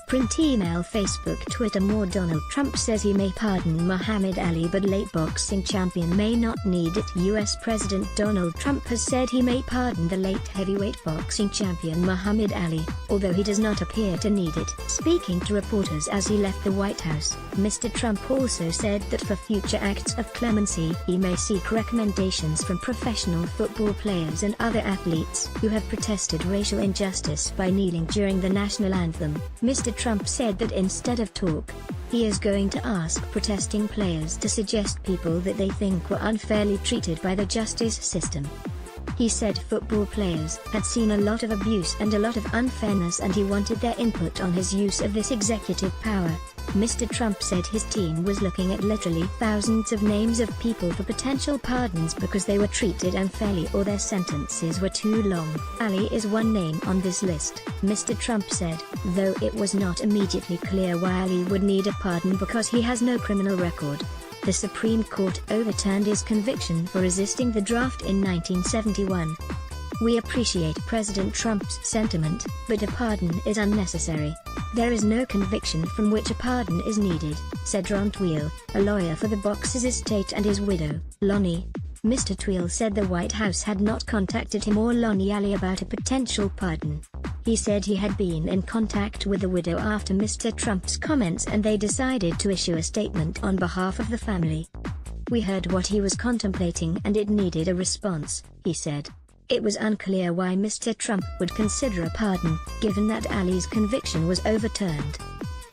Print email Facebook Twitter More Donald Trump says he may pardon Muhammad Ali but late boxing champion may not need it. US President Donald Trump has said he may pardon the late heavyweight boxing champion Muhammad Ali, although he does not appear to need it. Speaking to reporters as he left the White House, Mr. Trump also said that for future acts of clemency he may seek recommendations from professional football players and other athletes who have protested racial injustice by kneeling during the national anthem. Mr. Trump said that instead of talk, he is going to ask protesting players to suggest people that they think were unfairly treated by the justice system. He said football players had seen a lot of abuse and a lot of unfairness and he wanted their input on his use of this executive power. Mr. Trump said his team was looking at literally thousands of names of people for potential pardons because they were treated unfairly or their sentences were too long. Ali is one name on this list, Mr. Trump said, though it was not immediately clear why Ali would need a pardon because he has no criminal record. The Supreme Court overturned his conviction for resisting the draft in 1971. We appreciate President Trump's sentiment, but a pardon is unnecessary. There is no conviction from which a pardon is needed, said Ron Tweel, a lawyer for the boxer's estate and his widow, Lonnie. Mr. Tweel said the White House had not contacted him or Lonnie Ali about a potential pardon. He said he had been in contact with the widow after Mr. Trump's comments and they decided to issue a statement on behalf of the family. We heard what he was contemplating and it needed a response, he said. It was unclear why Mr. Trump would consider a pardon, given that Ali's conviction was overturned.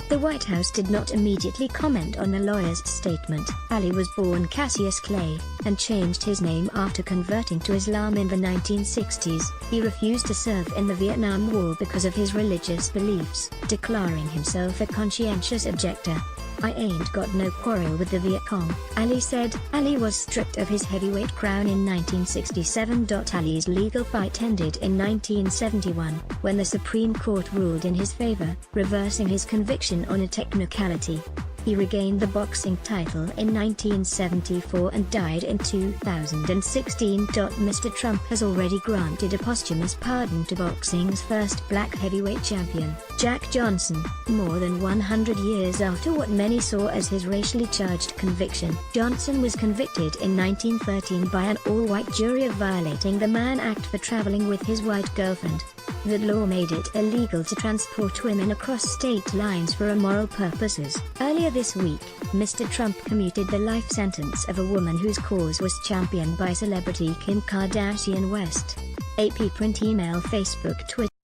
The White House did not immediately comment on the lawyer's statement. Ali was born Cassius Clay, and changed his name after converting to Islam in the 1960s. He refused to serve in the Vietnam War because of his religious beliefs, declaring himself a conscientious objector. I ain't got no quarrel with the Viet Cong, Ali said. Ali was stripped of his heavyweight crown in 1967. Ali's legal fight ended in 1971, when the Supreme Court ruled in his favor, reversing his conviction on a technicality. He regained the boxing title in 1974 and died in 2016. Mr. Trump has already granted a posthumous pardon to boxing's first black heavyweight champion, Jack Johnson, more than 100 years after what many saw as his racially charged conviction. Johnson was convicted in 1913 by an all-white jury of violating the Mann Act for traveling with his white girlfriend. That law made it illegal to transport women across state lines for immoral purposes. Earlier this week, Mr. Trump commuted the life sentence of a woman whose cause was championed by celebrity Kim Kardashian West. AP Print email Facebook Twitter